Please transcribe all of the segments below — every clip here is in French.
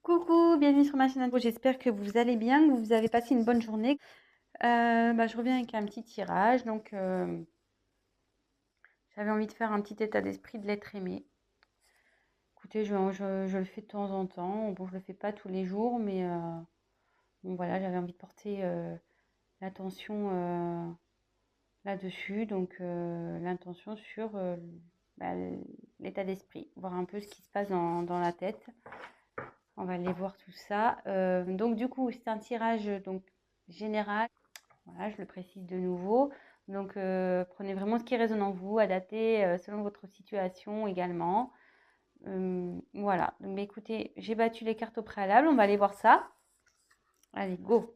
Coucou, bienvenue sur ma chaîne Info. J'espère que vous allez bien, que vous avez passé une bonne journée. Je reviens avec un petit tirage. Donc, j'avais envie de faire un petit état d'esprit de l'être aimé. Écoutez, je le fais de temps en temps. Bon, je le fais pas tous les jours, mais bon, voilà, j'avais envie de porter l'attention là-dessus. Donc, l'intention sur bah, l'état d'esprit, voir un peu ce qui se passe dans la tête. On va aller voir tout ça. Donc, du coup, c'est un tirage donc général. Voilà, je le précise de nouveau. Donc, prenez vraiment ce qui résonne en vous, adaptez selon votre situation également. Voilà. Donc, bah, écoutez, j'ai battu les cartes au préalable. On va aller voir ça. Allez, go.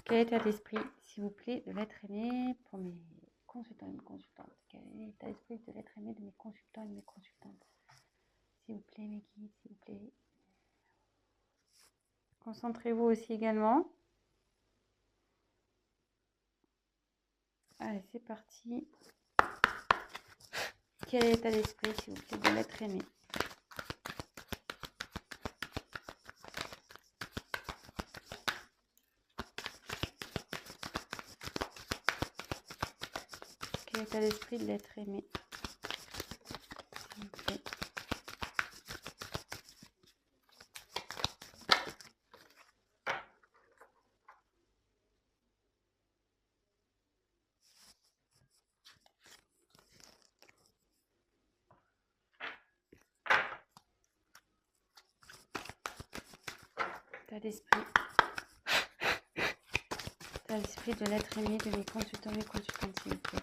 Quel état d'esprit, s'il vous plaît, de l'être aimé pour mes consultants et mes consultantes? Quel est l'état d'esprit de l'être aimé de mes consultants et de mes consultantes? S'il vous plaît, mes guides, s'il vous plaît. Concentrez-vous aussi également. Allez, c'est parti. Quel est l'état d'esprit, s'il vous plaît, de l'être aimé? Quel est l'état d'esprit de l'être aimé, s'il vous plaît? État d'esprit. État d'esprit de l'être aimé de mes consultants et mes consultantes, s'il vous plaît.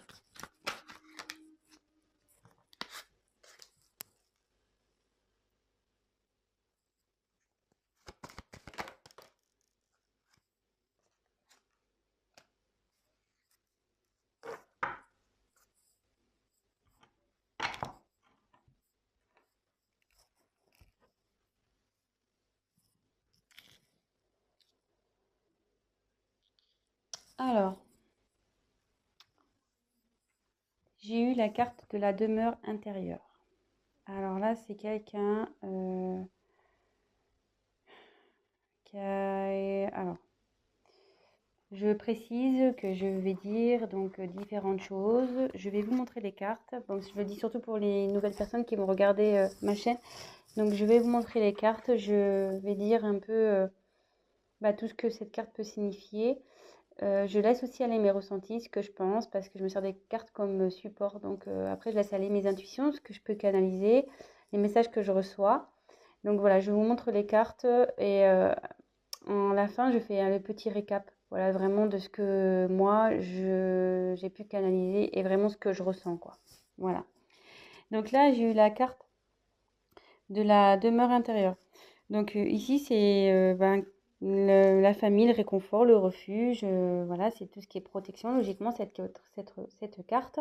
Alors, j'ai eu la carte de la demeure intérieure. Alors là, c'est quelqu'un qui a... Alors, je précise que je vais dire donc différentes choses. Je vais vous montrer les cartes. Donc, je le dis surtout pour les nouvelles personnes qui vont regarder ma chaîne. Donc, je vais vous montrer les cartes. Je vais dire un peu tout ce que cette carte peut signifier. Je laisse aussi aller mes ressentis, ce que je pense, parce que je me sers des cartes comme support. Donc après, je laisse aller mes intuitions, ce que je peux canaliser, les messages que je reçois. Donc voilà, je vous montre les cartes et en la fin, je fais un petit récap. Voilà, vraiment de ce que moi, j'ai pu canaliser et vraiment ce que je ressens, quoi. Voilà. Donc là, j'ai eu la carte de la demeure intérieure. Donc ici, c'est la famille, le réconfort, le refuge. Voilà, c'est tout ce qui est protection, logiquement, cette carte.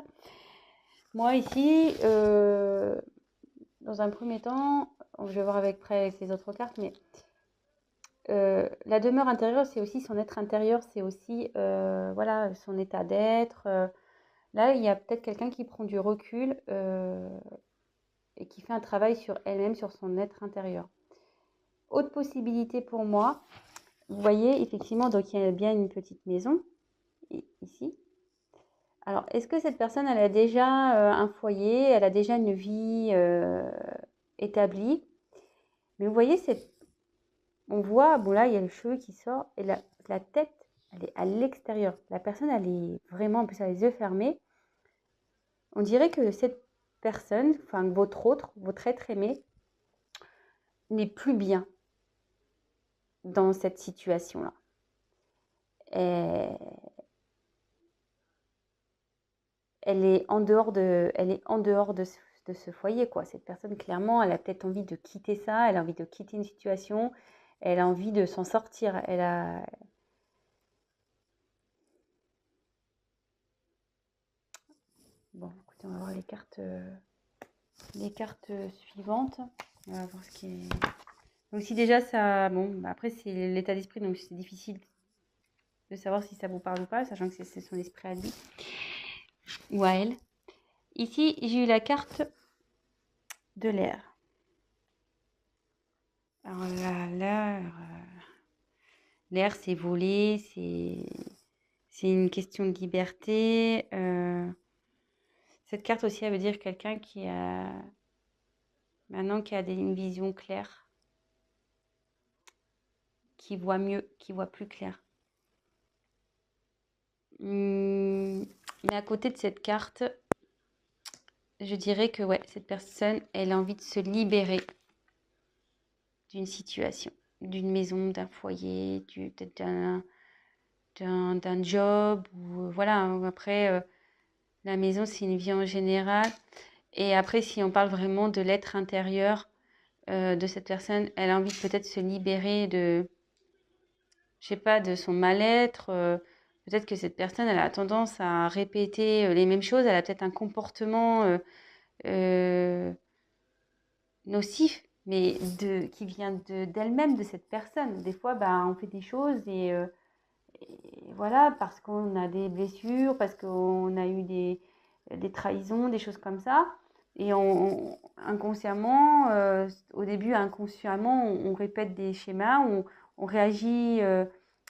Moi, ici, dans un premier temps, je vais voir avec près ces autres cartes, mais la demeure intérieure, c'est aussi son être intérieur, c'est aussi voilà, son état d'être. Là, il y a peut-être quelqu'un qui prend du recul et qui fait un travail sur elle-même, sur son être intérieur. Autre possibilité pour moi, vous voyez, effectivement, donc il y a bien une petite maison, ici. Alors, est-ce que cette personne, elle a déjà un foyer, elle a déjà une vie établie? Mais vous voyez, on voit, bon là, il y a le cheveu qui sort, et la tête, elle est à l'extérieur. La personne, elle est vraiment, en plus, elle a les yeux fermés. On dirait que cette personne, enfin, votre être aimé, n'est plus bien dans cette situation-là. Elle est en dehors de ce foyer, quoi. Cette personne, clairement, elle a peut-être envie de quitter ça, elle a envie de quitter une situation, elle a envie de s'en sortir. Bon, écoutez, on va voir les cartes suivantes. On va voir ce qui est... Donc si déjà ça... Bon, après, c'est l'état d'esprit, donc c'est difficile de savoir si ça vous parle ou pas, sachant que c'est son esprit à lui ou à elle. Ici, j'ai eu la carte de l'air. Alors là, l'air, c'est voler, c'est une question de liberté. Cette carte aussi, elle veut dire quelqu'un qui a maintenant une vision claire, qui voit mieux, qui voit plus clair. Mais à côté de cette carte, je dirais que ouais, cette personne, elle a envie de se libérer d'une situation, d'une maison, d'un foyer, peut-être d'un job. Ou, voilà, après, la maison, c'est une vie en général. Et après, si on parle vraiment de l'être intérieur de cette personne, elle a envie de peut-être se libérer de, je sais pas, de son mal-être. Peut-être que cette personne, elle a tendance à répéter les mêmes choses. Elle a peut-être un comportement euh, nocif, mais qui vient d'elle-même, de cette personne. Des fois, bah, on fait des choses et voilà, parce qu'on a des blessures, parce qu'on a eu des trahisons, des choses comme ça. Et inconsciemment, au début, inconsciemment, on répète des schémas, on réagit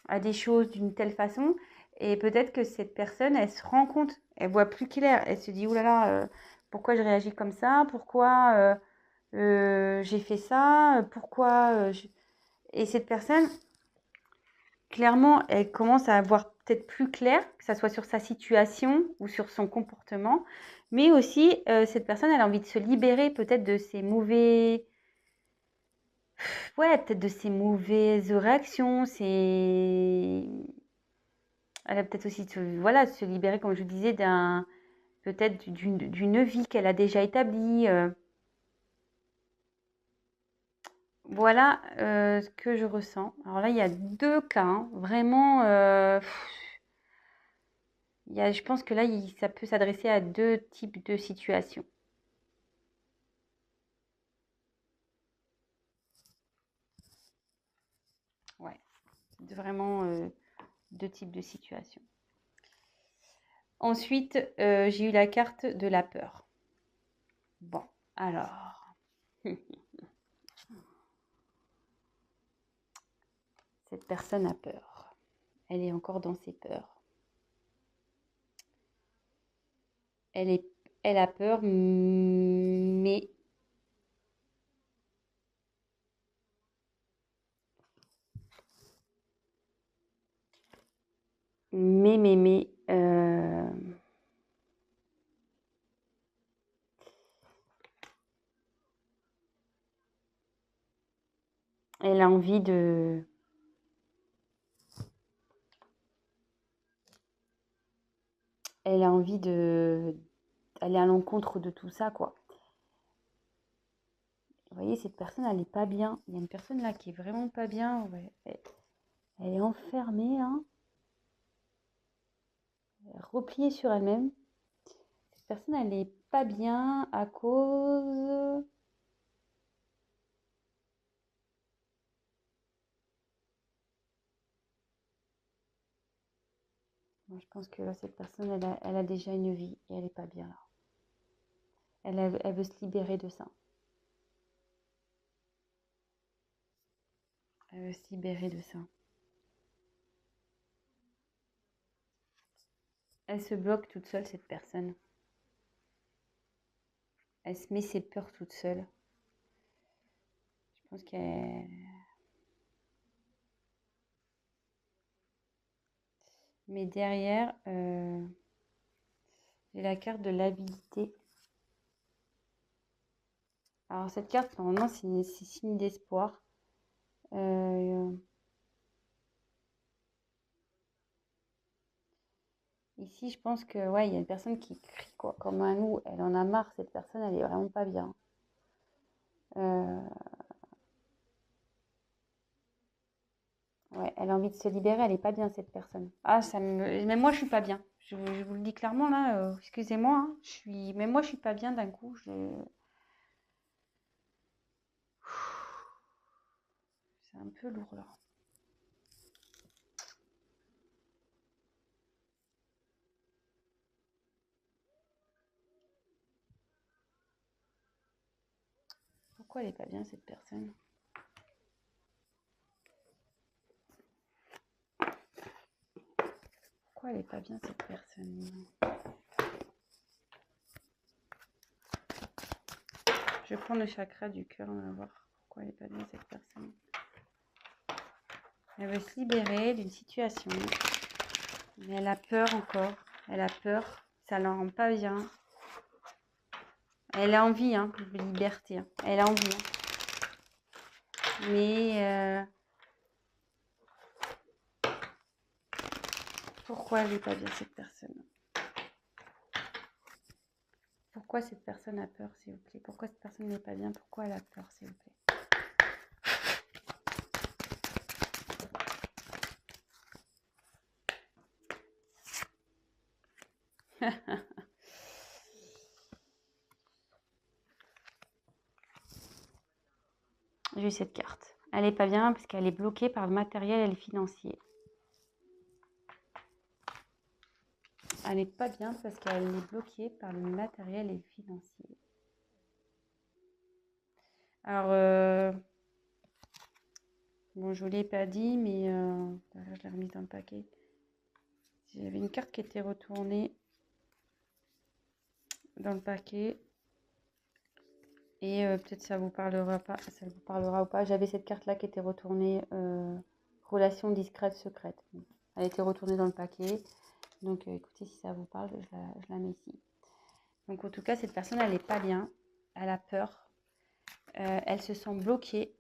à des choses d'une telle façon. Et peut-être que cette personne, elle se rend compte, elle voit plus clair, elle se dit, oh là là, pourquoi je réagis comme ça? Pourquoi j'ai fait ça? Pourquoi Et cette personne, clairement, elle commence à avoir peut-être plus clair, que ça soit sur sa situation ou sur son comportement. Mais aussi, cette personne, elle a envie de se libérer peut-être de ses mauvais... Ouais, peut-être de ses mauvaises réactions. Elle a peut-être aussi voilà, de se libérer, comme je vous disais, peut-être d'une vie qu'elle a déjà établie. Voilà ce que je ressens. Alors là, il y a deux cas, hein, vraiment. Je pense que là, ça peut s'adresser à deux types de situations. Ouais, vraiment deux types de situations. Ensuite, j'ai eu la carte de la peur. Bon, alors, cette personne a peur. Elle est encore dans ses peurs. Elle a peur, mais, elle a envie de... Elle a envie de... aller à l'encontre de tout ça, quoi. Vous voyez, cette personne, elle n'est pas bien. Il y a une personne là qui est vraiment pas bien. Ouais. Elle est enfermée, hein, repliée sur elle-même. Cette personne, elle n'est pas bien à cause... Moi, je pense que là, cette personne, elle a déjà une vie et elle n'est pas bien là. Elle veut se libérer de ça. Elle veut se libérer de ça. Elle se bloque toute seule, cette personne. Elle se met ses peurs toute seule. Je pense qu'elle... Mais derrière, j'ai la carte de l'habilité. Alors cette carte, normalement, c'est signe d'espoir. Ici, je pense que ouais, il y a une personne qui crie quoi, comme un loup. Elle en a marre, cette personne, elle est vraiment pas bien. Euh, ouais, elle a envie de se libérer, elle est pas bien cette personne. Ah, même moi, je suis pas bien. Je vous le dis clairement là. Excusez-moi, hein, même moi, je suis pas bien d'un coup. C'est un peu lourd là. Pourquoi elle est pas bien cette personne? Pourquoi elle n'est pas bien cette personne? Je prends le chakra du cœur, on va voir pourquoi elle n'est pas bien cette personne. Elle veut se libérer d'une situation, mais elle a peur encore. Elle a peur, ça ne la rend pas bien. Elle a envie de liberté, elle a envie. Mais pourquoi elle n'est pas bien cette personne? Pourquoi cette personne a peur, s'il vous plaît? Pourquoi cette personne n'est pas bien? Pourquoi elle a peur, s'il vous plaît? J'ai eu cette carte. Elle n'est pas bien parce qu'elle est bloquée par le matériel et le financier. Elle n'est pas bien parce qu'elle est bloquée par le matériel et le financier. Alors, bon, je ne vous l'ai pas dit, mais je l'ai remise dans le paquet. J'avais une carte qui était retournée dans le paquet. Et peut-être ça vous parlera pas, ça vous parlera ou pas. J'avais cette carte-là qui était retournée, relation discrète, secrète. Elle était retournée dans le paquet. Donc écoutez, si ça vous parle, je la mets ici. Donc en tout cas, cette personne, elle n'est pas bien. Elle a peur. Elle se sent bloquée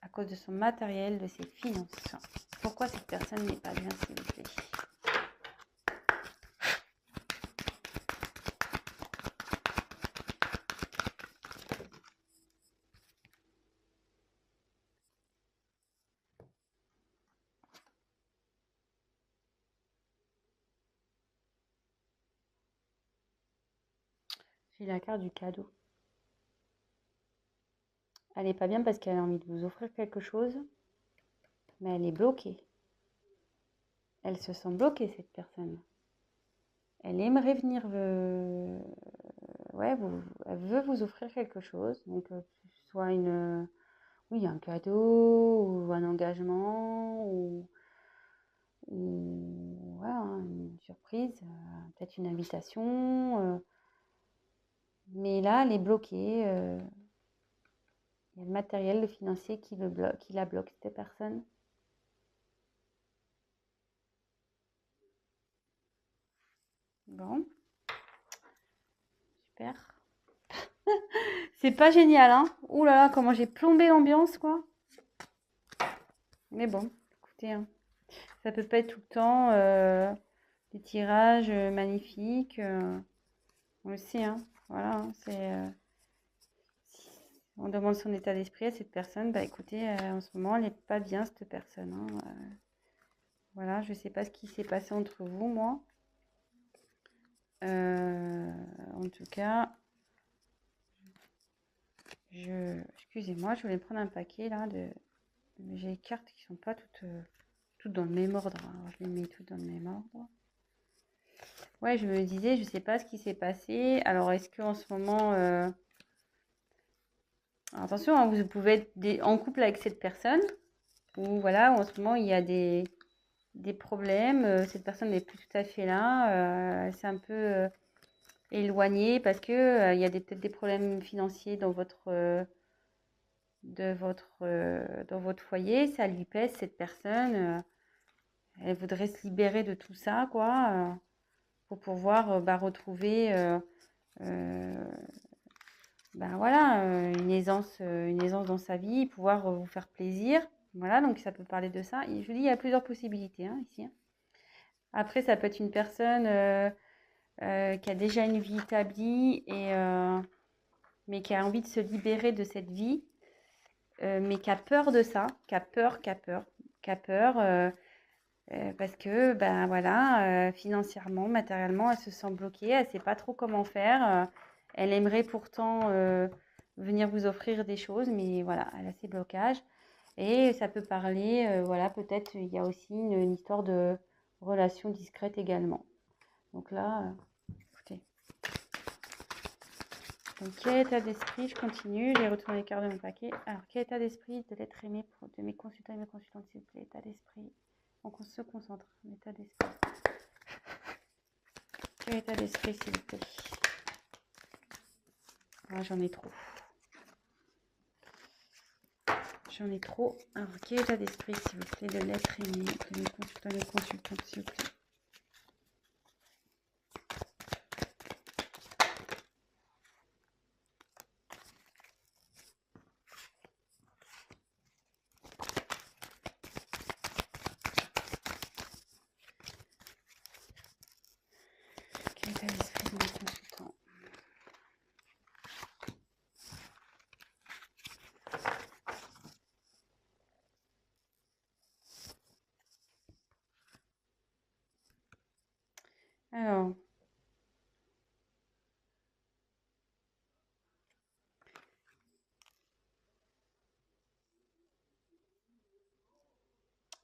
à cause de son matériel, de ses finances. Pourquoi cette personne n'est pas bien, s'il vous plaît? J'ai la carte du cadeau. Elle n'est pas bien parce qu'elle a envie de vous offrir quelque chose, mais elle est bloquée. Elle se sent bloquée, cette personne. Elle aimerait venir, ouais, elle veut vous offrir quelque chose, donc soit oui, un cadeau ou un engagement ou ouais, une surprise, peut-être une invitation. Mais là, elle est bloquée. Il y a le matériel, le financier qui la bloque, cette personne. Bon, super. C'est pas génial, hein? Ouh là là, comment j'ai plombé l'ambiance, quoi. Mais bon, écoutez, hein, ça peut pas être tout le temps des tirages magnifiques. On le sait, hein. Voilà, hein, si on demande son état d'esprit à cette personne, bah écoutez, en ce moment, elle n'est pas bien, cette personne, hein. Voilà, je sais pas ce qui s'est passé entre vous, moi. En tout cas, excusez-moi, je voulais prendre un paquet là mais j'ai les cartes qui sont pas toutes dans le même ordre, hein. Alors, je les mets toutes dans le même ordre. Ouais, je me disais, je sais pas ce qui s'est passé. Alors, est-ce qu'en ce moment, attention, hein, vous pouvez être en couple avec cette personne, ou voilà, en ce moment il y a des problèmes. Cette personne n'est plus tout à fait là. Elle s'est un peu éloignée parce que il y a peut-être des problèmes financiers dans dans votre foyer. Ça lui pèse, cette personne. Elle voudrait se libérer de tout ça, quoi, pour pouvoir retrouver voilà, une aisance dans sa vie, pouvoir vous faire plaisir. Voilà, donc ça peut parler de ça. Et je vous dis, il y a plusieurs possibilités ici, hein. Après, ça peut être une personne qui a déjà une vie établie, mais qui a envie de se libérer de cette vie, mais qui a peur de ça, qui a peur, parce que, ben voilà, financièrement, matériellement, elle se sent bloquée, elle ne sait pas trop comment faire. Elle aimerait pourtant venir vous offrir des choses, mais voilà, elle a ses blocages. Et ça peut parler, voilà, peut-être il y a aussi une histoire de relation discrète également. Donc là, écoutez. Donc, quel état d'esprit? Je continue, j'ai retourné les cartes de mon paquet. Alors, quel état d'esprit de l'être aimé de mes consultants et mes consultantes, s'il vous plaît? État d'esprit. On se concentre, l'état d'esprit. Quel état d'esprit, s'il vous plaît? Ah, j'en ai trop. J'en ai trop. Alors, quel état d'esprit, s'il vous plaît, de l'être aimé, de mes consultants et consultantes, s'il vous plaît? Quel état d'esprit de mes consultants?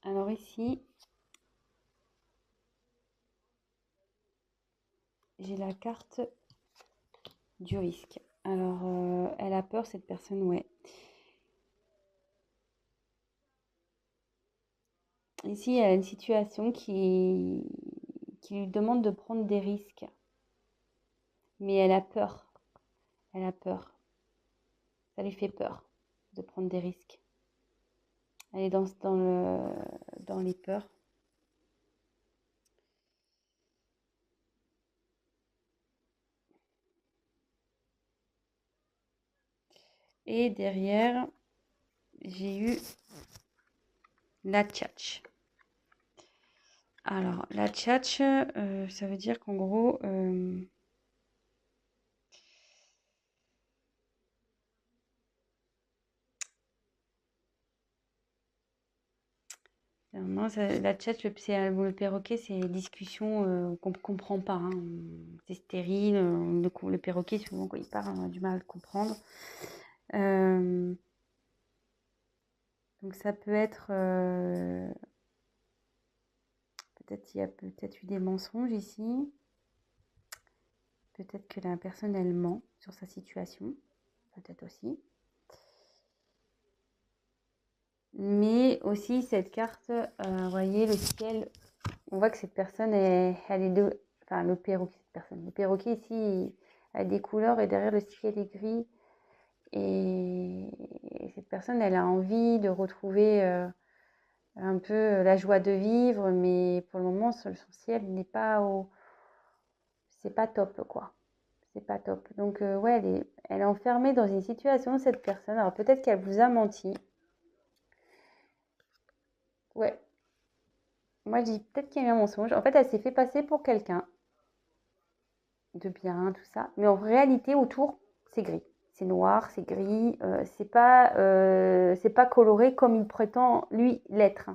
Alors ici, j'ai la carte du risque. Alors, elle a peur, cette personne, ouais. Ici, elle a une situation qui lui demande de prendre des risques. Mais elle a peur. Elle a peur. Ça lui fait peur de prendre des risques. Elle est dans les peurs. Et derrière, j'ai eu la tchatch. Alors, la tchatch, ça veut dire qu'en gros, non, la tchatch, le perroquet, c'est des discussions qu'on ne comprend pas, hein. C'est stérile. Le perroquet, souvent, quand il parle, on a du mal à le comprendre. Donc, ça peut être... peut-être il y a peut-être eu des mensonges ici. Peut-être que la personne, elle ment sur sa situation. Peut-être aussi. Mais aussi, cette carte, vous voyez, le ciel, on voit que cette personne, elle est de... Enfin, le perroquet, cette personne. Le perroquet, ici, a des couleurs et derrière, le ciel est gris. Et cette personne, elle a envie de retrouver un peu la joie de vivre. Mais pour le moment, son ciel n'est pas au... C'est pas top, quoi. C'est pas top. Donc, ouais, elle est enfermée dans une situation, cette personne. Alors, peut-être qu'elle vous a menti. Ouais. Moi, je dis peut-être qu'il y a eu un mensonge. En fait, elle s'est fait passer pour quelqu'un de bien, tout ça. Mais en réalité, autour, c'est gris. C'est noir, c'est gris. C'est pas coloré comme il prétend, lui, l'être.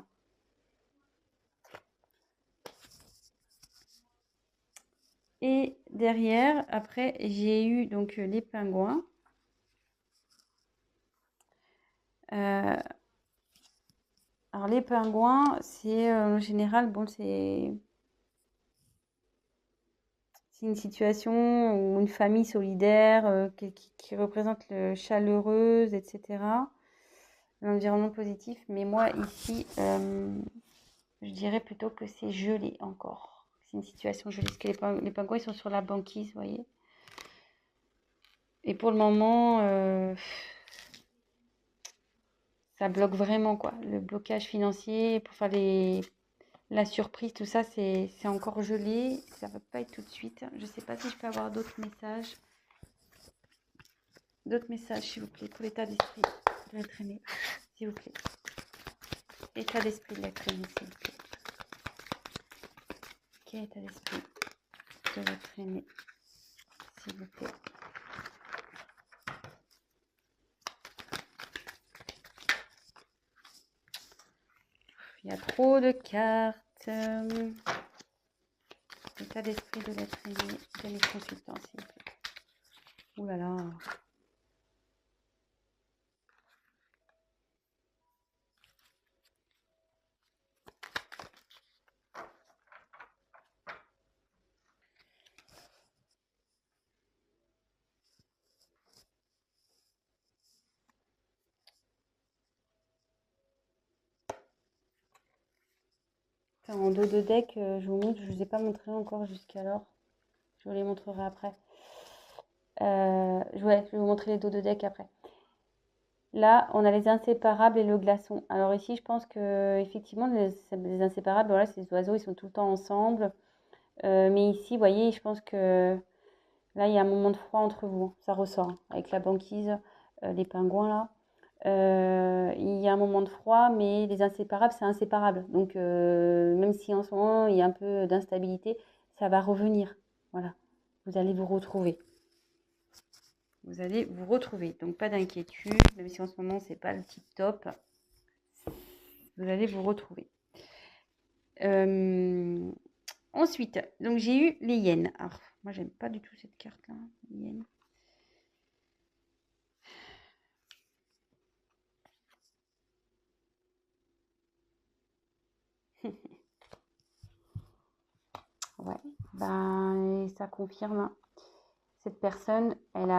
Et derrière, après, j'ai eu donc les pingouins. Alors, les pingouins, c'est en général, bon, c'est une situation ou une famille solidaire qui représente le chaleureuse, etc. L'environnement positif. Mais moi, ici, je dirais plutôt que c'est gelé encore. C'est une situation gelée. Parce que les pingouins, ils sont sur la banquise, vous voyez. Et pour le moment, ça bloque vraiment, quoi. Le blocage financier pour faire la surprise, tout ça, c'est encore gelé. Ça ne va pas être tout de suite. Je ne sais pas si je peux avoir d'autres messages. D'autres messages, s'il vous plaît, pour l'état d'esprit de l'être aimé. S'il vous plaît. État d'esprit de l'être aimé, s'il vous plaît. Quel état d'esprit de l'être aimé, s'il vous plaît. Il y a trop de cartes. L'état d'esprit de l'être aimé de mes consultants, s'il vous plaît. Ouh là là. En dos de deck, je vous montre, je ne vous ai pas montré encore jusqu'alors. vous les montrerai après. Je vais vous montrer les dos de deck après. Là, on a les inséparables et le glaçon. Alors ici, je pense que effectivement, les inséparables, voilà, ces oiseaux, ils sont tout le temps ensemble. Mais ici, vous voyez, je pense que là, il y a un moment de froid entre vous. Ça ressort avec la banquise, les pingouins là. Il y a un moment de froid, mais les inséparables, c'est inséparable. Donc, même si en ce moment, il y a un peu d'instabilité, ça va revenir. Voilà, vous allez vous retrouver. Vous allez vous retrouver. Donc, pas d'inquiétude, même si en ce moment, c'est pas le tip top. Vous allez vous retrouver. Ensuite, donc j'ai eu les hyènes. Alors, moi, j'aime pas du tout cette carte-là, les hyènes. Ouais, ben, ça confirme. Cette personne, elle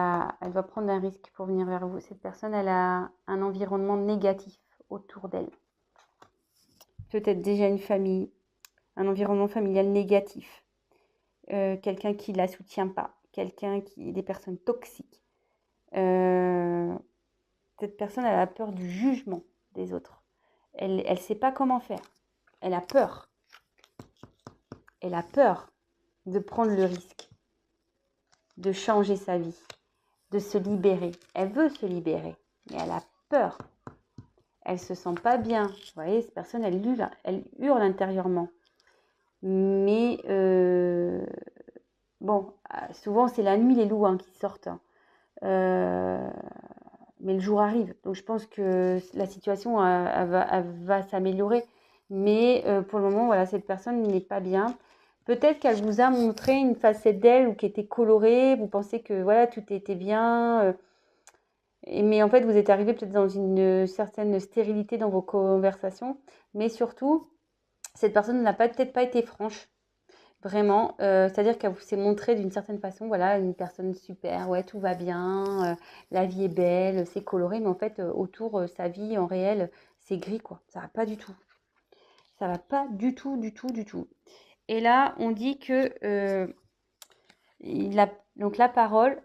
doit prendre un risque pour venir vers vous. Cette personne, elle a un environnement négatif autour d'elle. Peut-être déjà une famille, un environnement familial négatif. Quelqu'un qui ne la soutient pas. Des personnes toxiques. Cette personne, elle a peur du jugement des autres. Elle ne sait pas comment faire. Elle a peur. Elle a peur de prendre le risque, de changer sa vie, de se libérer. Elle veut se libérer, mais elle a peur. Elle ne se sent pas bien. Vous voyez, cette personne, elle hurle intérieurement. Mais bon, souvent c'est la nuit les loups qui sortent. Mais le jour arrive. Donc je pense que la situation elle va s'améliorer. Mais pour le moment, voilà, cette personne n'est pas bien. Peut-être qu'elle vous a montré une facette d'elle ou qui était colorée. Vous pensez que voilà, tout était bien. Mais en fait, vous êtes arrivé peut-être dans une certaine stérilité dans vos conversations. Mais surtout, cette personne n'a peut-être pas été franche. Vraiment, c'est-à-dire qu'elle vous s'est montrée d'une certaine façon, voilà, une personne super, ouais, tout va bien, la vie est belle, c'est coloré, mais en fait, autour, sa vie en réel, c'est gris, quoi. Ça va pas du tout. Ça va pas du tout, du tout, du tout. Et là, on dit que donc la parole,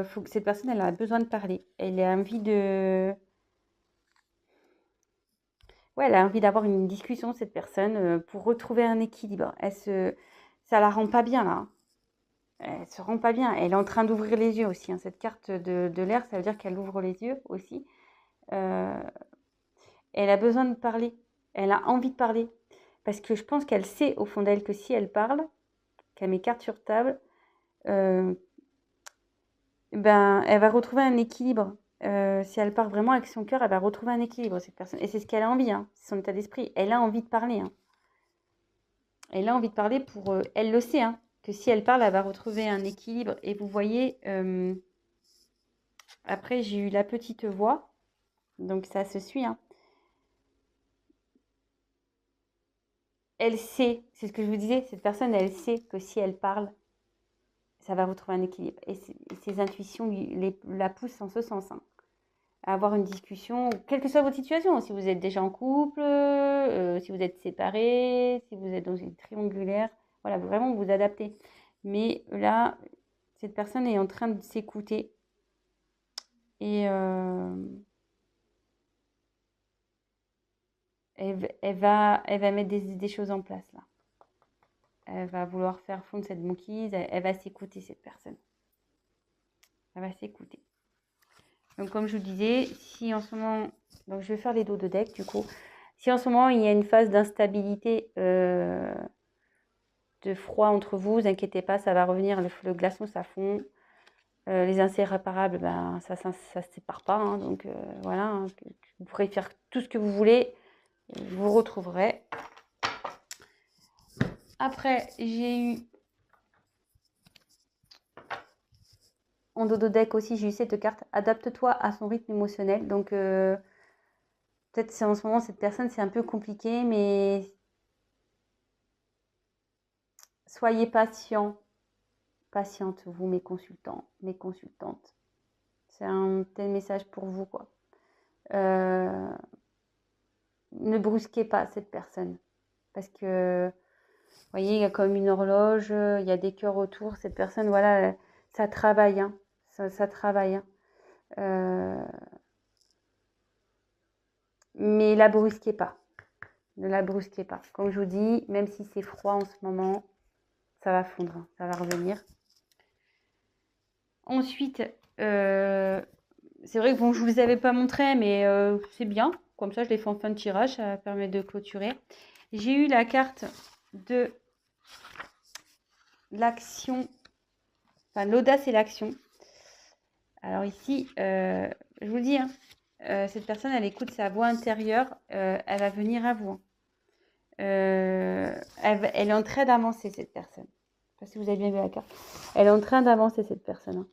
faut que cette personne, elle a besoin de parler. Elle a envie de, ouais, elle a envie d'avoir une discussion, cette personne, pour retrouver un équilibre. Ça la rend pas bien là, hein. Elle se rend pas bien. Elle est en train d'ouvrir les yeux aussi, hein. Cette carte de l'air, ça veut dire qu'elle ouvre les yeux aussi. Euh, Elle a besoin de parler. Elle a envie de parler. Parce que je pense qu'elle sait au fond d'elle que si elle parle, qu'elle met carte sur table, euh, ben, elle va retrouver un équilibre. Si elle part vraiment avec son cœur, elle va retrouver un équilibre, cette personne. Et c'est ce qu'elle a envie, hein. C'est son état d'esprit. Elle a envie de parler, hein. Elle a envie de parler pour... elle le sait, hein, que si elle parle, elle va retrouver un équilibre. Et vous voyez... après, j'ai eu la petite voix, donc ça se suit, hein. Elle sait, c'est ce que je vous disais, cette personne, elle sait que si elle parle, ça va retrouver un équilibre. Et ses intuitions la poussent en ce sens, hein, à avoir une discussion, quelle que soit votre situation, si vous êtes déjà en couple, si vous êtes séparés, si vous êtes dans une triangulaire, voilà, vraiment vous adaptez. Mais là, cette personne est en train de s'écouter et elle va mettre des choses en place là. Elle va vouloir faire fondre cette banquise. Elle va s'écouter, cette personne. Elle va s'écouter. Donc, comme je vous disais, si en ce moment... Donc, je vais faire les dos de deck, du coup. Si en ce moment, il y a une phase d'instabilité, de froid entre vous, vous inquiétez pas, ça va revenir. Le glaçon, ça fond. Les inséparables, ben, ça se sépare pas, hein. Donc, voilà, hein, vous pourrez faire tout ce que vous voulez. Vous retrouverez. Après, j'ai eu en dodo deck aussi, j'ai eu cette carte. Adapte-toi à son rythme émotionnel. Donc, peut-être c'est en ce moment, cette personne, c'est un peu compliqué, mais soyez patient, patiente, vous, mes consultants, mes consultantes. C'est un tel message pour vous, quoi. Ne brusquez pas cette personne. Parce que voyez, il y a comme une horloge, il y a des cœurs autour. Cette personne, voilà, ça travaille, hein. Ça travaille, hein. Mais la brusquez pas. Ne la brusquez pas. Comme je vous dis, même si c'est froid en ce moment, ça va fondre, hein, ça va revenir. Ensuite, c'est vrai que bon, je vous avais pas montré, mais c'est bien. Comme ça, je l'ai fait en fin de tirage, ça permet de clôturer. J'ai eu la carte de l'action, enfin l'audace et l'action. Alors ici, je vous le dis, hein, cette personne, elle écoute sa voix intérieure, elle va venir à vous, hein. Elle est en train d'avancer, cette personne. Je ne sais pas si vous avez bien vu la carte. Elle est en train d'avancer, cette personne, hein.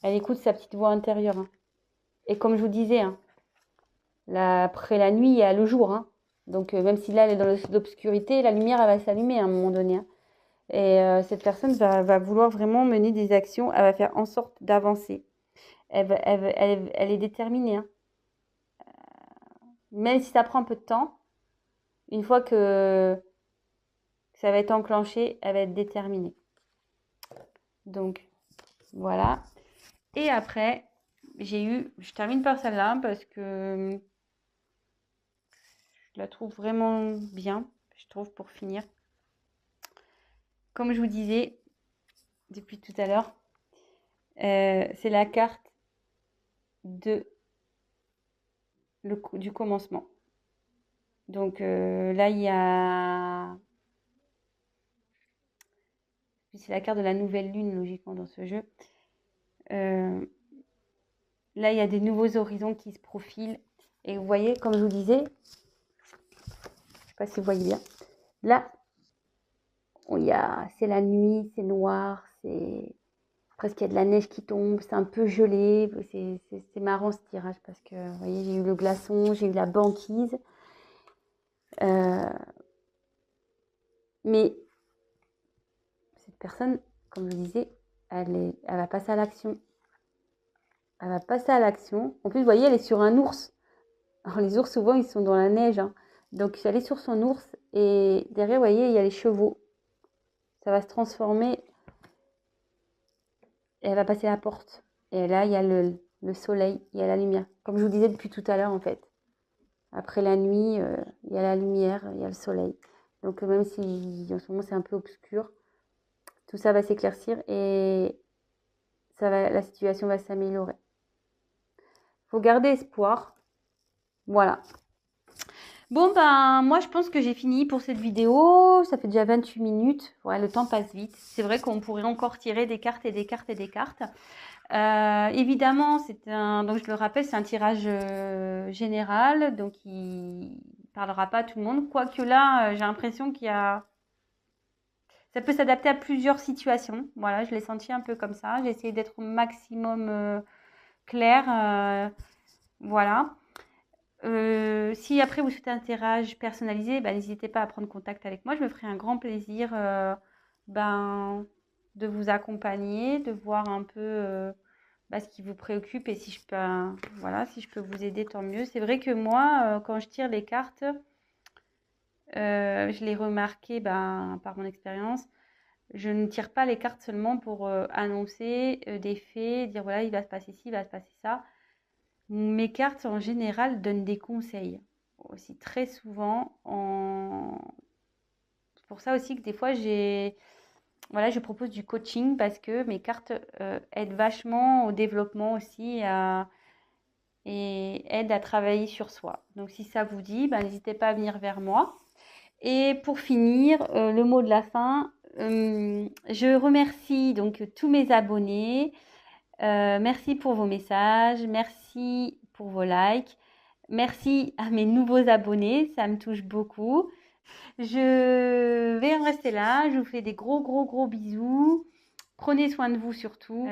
Elle écoute sa petite voix intérieure, hein. Et comme je vous disais, hein, après la nuit, il y a le jour, hein. Donc même si là, elle est dans l'obscurité, la lumière, elle va s'allumer à un moment donné, hein. Et cette personne va vouloir vraiment mener des actions. Elle va faire en sorte d'avancer. Elle est déterminée, hein. Même si ça prend un peu de temps, une fois que ça va être enclenché, elle va être déterminée. Donc, voilà. Et après, je termine par celle-là parce que je la trouve vraiment bien, je trouve, pour finir. Comme je vous disais depuis tout à l'heure, c'est la carte du commencement. Donc là, il y a... C'est la carte de la nouvelle lune, logiquement, dans ce jeu. Là, il y a des nouveaux horizons qui se profilent. Et vous voyez, comme je vous disais, je ne sais pas si vous voyez bien, là, c'est la nuit, c'est noir, c'est presque il y a de la neige qui tombe, c'est un peu gelé. C'est marrant ce tirage parce que, vous voyez, j'ai eu le glaçon, j'ai eu la banquise. Mais cette personne, comme je disais, elle va passer à l'action. Elle va passer à l'action. En plus, vous voyez, elle est sur un ours. Alors, les ours, souvent, ils sont dans la neige, hein. Donc, elle est sur son ours. Et derrière, vous voyez, il y a les chevaux. Ça va se transformer. Et elle va passer la porte. Et là, il y a le soleil, il y a la lumière. Comme je vous disais depuis tout à l'heure, en fait. Après la nuit, il y a la lumière, il y a le soleil. Donc, même si en ce moment, c'est un peu obscur, tout ça va s'éclaircir et la situation va s'améliorer. Il faut garder espoir. Voilà. Bon, ben, moi, je pense que j'ai fini pour cette vidéo. Ça fait déjà 28 minutes. Ouais, le temps passe vite. C'est vrai qu'on pourrait encore tirer des cartes et des cartes et des cartes. Évidemment, donc je le rappelle, c'est un tirage général. Donc, il parlera pas à tout le monde. Quoique là, j'ai l'impression ça peut s'adapter à plusieurs situations. Voilà, je l'ai senti un peu comme ça. J'ai essayé d'être au maximum claire. Voilà. Si après vous souhaitez un tirage personnalisé, n'hésitez pas à prendre contact avec moi. Je me ferai un grand plaisir de vous accompagner, de voir un peu ce qui vous préoccupe et si je peux vous aider, tant mieux. C'est vrai que moi, quand je tire les cartes, je l'ai remarqué par mon expérience. Je ne tire pas les cartes seulement pour annoncer des faits, dire voilà, il va se passer ci, il va se passer ça. Mes cartes, en général, donnent des conseils. Aussi, très souvent. C'est pour ça aussi que des fois, je propose du coaching parce que mes cartes aident vachement au développement aussi et aident à travailler sur soi. Donc, si ça vous dit, n'hésitez pas à venir vers moi. Et pour finir, le mot de la fin, je remercie donc tous mes abonnés. Merci pour vos messages, merci pour vos likes, merci à mes nouveaux abonnés, ça me touche beaucoup. Je vais en rester là, je vous fais des gros gros gros bisous. Prenez soin de vous surtout.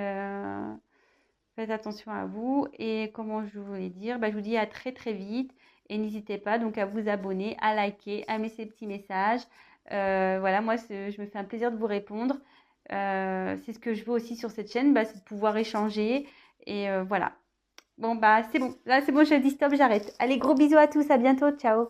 Faites attention à vous et comment je voulais dire, je vous dis à très très vite et n'hésitez pas donc à vous abonner, à liker, à mettre ces petits messages. Voilà, moi je me fais un plaisir de vous répondre. C'est ce que je veux aussi sur cette chaîne, c'est de pouvoir échanger et voilà. Bon c'est bon, là c'est bon, je dis stop, j'arrête. Allez, gros bisous à tous, à bientôt, ciao.